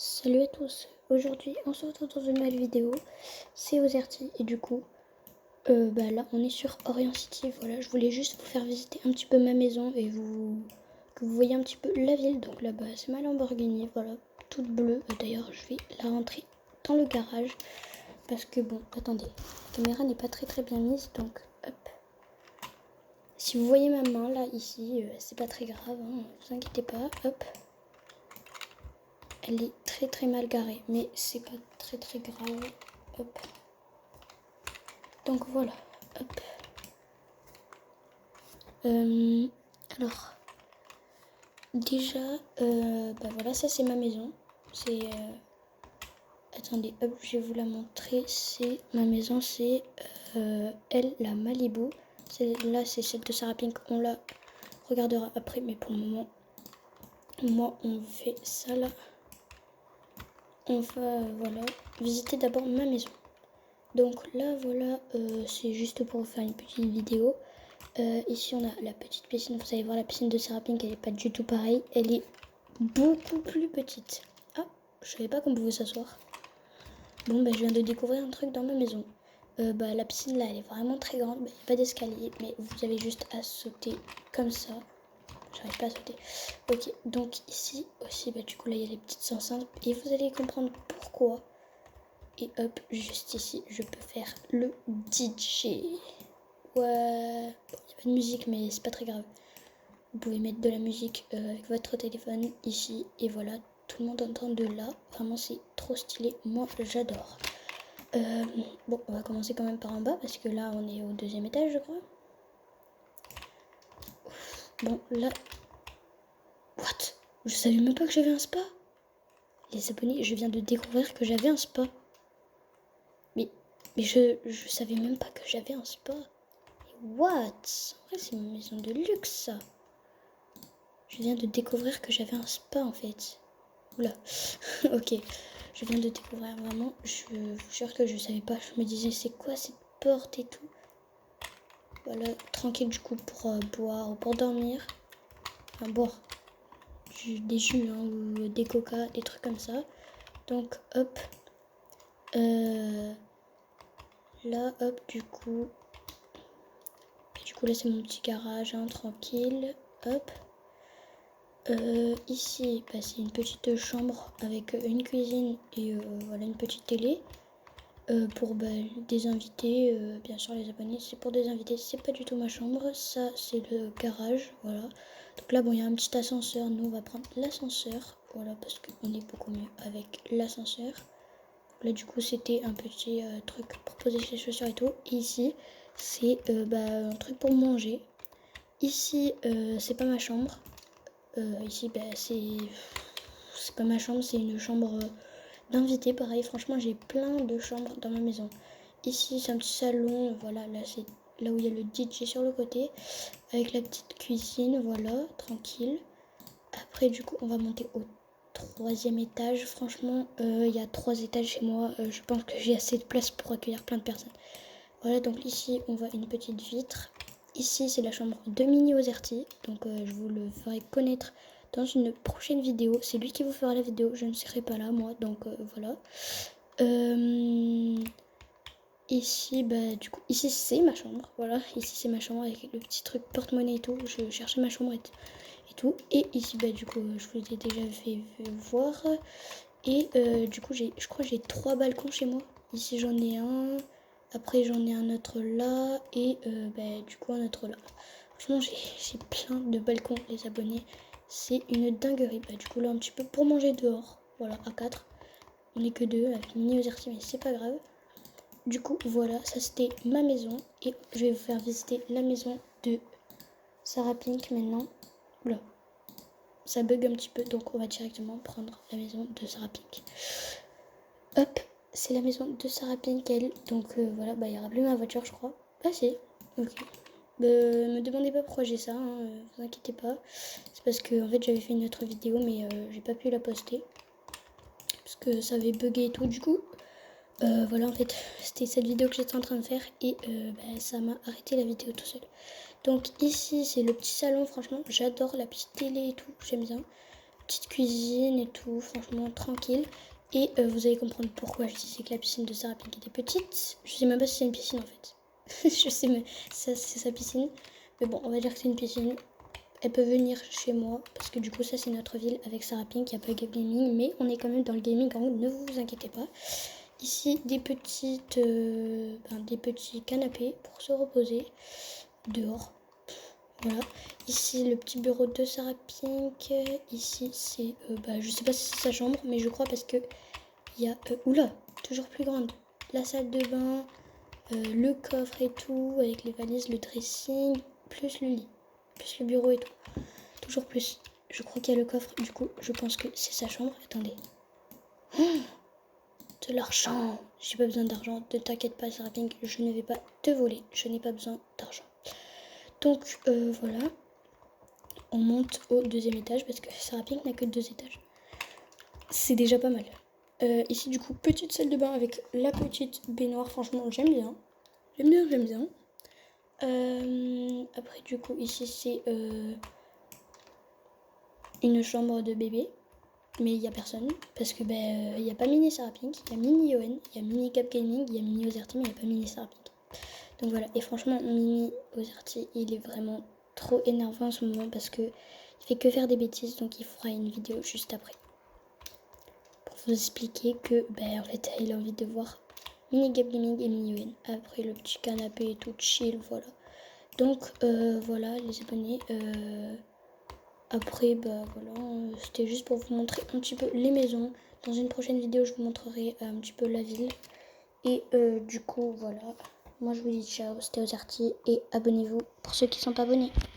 Salut à tous, aujourd'hui on se retrouve dans une nouvelle vidéo, c'est Ozerty et du coup là on est sur Orient City. Voilà, je voulais juste vous faire visiter un petit peu ma maison et que vous voyez un petit peu la ville. Donc là-bas c'est ma Lamborghini, voilà, toute bleue. D'ailleurs je vais la rentrer dans le garage parce que bon, attendez, la caméra n'est pas très bien mise, donc hop. Si vous voyez ma main là ici, c'est pas très grave, hein, ne vous inquiétez pas, hop. Elle est très mal garée, mais c'est pas très grave. Hop. Donc voilà. Hop. Alors, déjà, voilà, ça c'est ma maison. C'est attendez, hop, je vais vous la montrer. C'est ma maison, c'est elle, la Malibu. Là, c'est celle de Sarah Pink. On la regardera après, mais pour le moment, moi, on fait ça là. On va, voilà, visiter d'abord ma maison. Donc là, voilà, c'est juste pour faire une petite vidéo. Ici, on a la petite piscine. Vous allez voir, la piscine de Sarah Pink, elle n'est pas du tout pareille. Elle est beaucoup plus petite. Ah, je savais pas qu'on pouvait s'asseoir. Bon, je viens de découvrir un truc dans ma maison. La piscine, là, elle est vraiment très grande. Il n'y a pas d'escalier, mais vous avez juste à sauter comme ça. J'arrive pas à sauter. Ok, donc ici aussi, du coup, là, il y a les petites enceintes. Et vous allez comprendre pourquoi. Et hop, juste ici, je peux faire le DJ. Ouais, il n'y a pas de musique, mais c'est pas très grave. Vous pouvez mettre de la musique avec votre téléphone ici. Et voilà, tout le monde entend de là. Vraiment, c'est trop stylé. Moi, j'adore. Bon, on va commencer quand même par en bas parce que là, on est au 2e étage, je crois. Bon, là... What? Je savais même pas que j'avais un spa. Les abonnés, je viens de découvrir que j'avais un spa. Mais je savais même pas que j'avais un spa. What? En vrai, c'est une maison de luxe, ça. Je viens de découvrir que j'avais un spa, en fait. Oula. Ok. Je viens de découvrir, vraiment. Je vous jure que je savais pas. Je me disais, c'est quoi cette porte et tout. Voilà. Tranquille, du coup, pour boire ou pour dormir. Enfin, boire. Des jus, hein, ou des coca, des trucs comme ça. Donc, hop. Là, hop, du coup... là, c'est mon petit garage, hein, tranquille. Hop. Ici, c'est une petite chambre avec une cuisine et voilà, une petite télé. Pour des invités, bien sûr les abonnés, c'est pour des invités, c'est pas du tout ma chambre. Ça, c'est le garage, voilà. Donc là, bon, il y a un petit ascenseur. Nous, on va prendre l'ascenseur, voilà, parce qu'on est beaucoup mieux avec l'ascenseur. Là, du coup, c'était un petit truc pour poser ses chaussures et tout. Et ici, c'est un truc pour manger. Ici, c'est pas ma chambre. Ici, c'est pas ma chambre, c'est une chambre d'invité. Pareil, franchement, j'ai plein de chambres dans ma maison. Ici, c'est un petit salon. Voilà, là, c'est là où il y a le DJ sur le côté. Avec la petite cuisine, voilà, tranquille. Après, du coup, on va monter au 3e étage. Franchement, il y a 3 étages chez moi. Je pense que j'ai assez de place pour accueillir plein de personnes. Voilà, donc ici, on voit une petite vitre. Ici, c'est la chambre de Mini Ozerty. Donc, je vous le ferai connaître dans une prochaine vidéo. C'est lui qui vous fera la vidéo. Je ne serai pas là, moi. Donc, voilà. Ici, du coup, ici, c'est ma chambre. Voilà, ici, c'est ma chambre avec le petit truc porte-monnaie et tout. Je cherchais ma chambre et tout. Et ici, du coup, je vous l'ai déjà fait voir. Et du coup, je crois que j'ai 3 balcons chez moi. Ici, j'en ai un. Après, j'en ai un autre là. Et du coup, un autre là. Franchement, j'ai plein de balcons, les abonnés. C'est une dinguerie. Du coup, là, un petit peu pour manger dehors. Voilà, à 4. On est que 2 avec Mini Ozerty, mais c'est pas grave. Du coup, voilà, ça c'était ma maison. Et je vais vous faire visiter la maison de Sarah Pink maintenant. Oula, ça bug un petit peu, donc on va directement prendre la maison de Sarah Pink. Hop, c'est la maison de Sarah Pink, elle. Donc voilà, il n'y aura plus ma voiture, je crois. Ah si, ok. Me demandez pas pourquoi j'ai ça, hein, vous inquiétez pas. C'est parce que en fait j'avais fait une autre vidéo, mais j'ai pas pu la poster. Parce que ça avait bugué et tout, du coup. Voilà, en fait, c'était cette vidéo que j'étais en train de faire et ça m'a arrêté la vidéo tout seul. Donc ici, c'est le petit salon, franchement, j'adore la petite télé et tout, j'aime bien. petite cuisine et tout, franchement tranquille. Et vous allez comprendre pourquoi je disais que la piscine de Sarah Pink était petite. Je sais même pas si c'est une piscine en fait. Je sais mais ça c'est sa piscine. Mais bon, on va dire que c'est une piscine. Elle peut venir chez moi parce que du coup ça c'est notre ville avec Sarah Pink, il n'y a pas de gaming, mais on est quand même dans le gaming en haut, ne vous inquiétez pas. Ici des petits canapés pour se reposer dehors. Voilà. Ici le petit bureau de Sarah Pink. Ici c'est, je sais pas si c'est sa chambre, mais je crois parce que il y a, oula, toujours plus grande. La salle de bain, le coffre et tout, avec les valises, le dressing, plus le lit, plus le bureau et tout. Toujours plus. Je crois qu'il y a le coffre, du coup, je pense que c'est sa chambre. Attendez. De l'argent. J'ai pas besoin d'argent. Ne t'inquiète pas, Sarah Pink, je ne vais pas te voler. Je n'ai pas besoin d'argent. Donc, voilà. On monte au 2e étage parce que Sarah Pink n'a que 2 étages. C'est déjà pas mal. Ici, du coup, petite salle de bain avec la petite baignoire. Franchement, j'aime bien. J'aime bien. Après, du coup, ici, c'est une chambre de bébé. Mais il n'y a personne, parce que il n'y a pas Mini Sarah Pink, il y a Mini Yoann, il y a Mini Cap Gaming, il y a Mini Ozerty, mais il n'y a pas Mini Sarah Pink. Donc voilà, et franchement, Mini Ozerty, il est vraiment trop énervant en ce moment, parce que il fait que faire des bêtises, donc il fera une vidéo juste après. Pour vous expliquer que, en fait, il a envie de voir Mini Cap Gaming et Mini Yoann. Après le petit canapé et tout chill, voilà. Donc voilà, les abonnés... Après, voilà, c'était juste pour vous montrer un petit peu les maisons. Dans une prochaine vidéo, je vous montrerai un petit peu la ville. Et du coup, voilà. Moi, je vous dis ciao, c'était Ozerty et abonnez-vous pour ceux qui ne sont pas abonnés.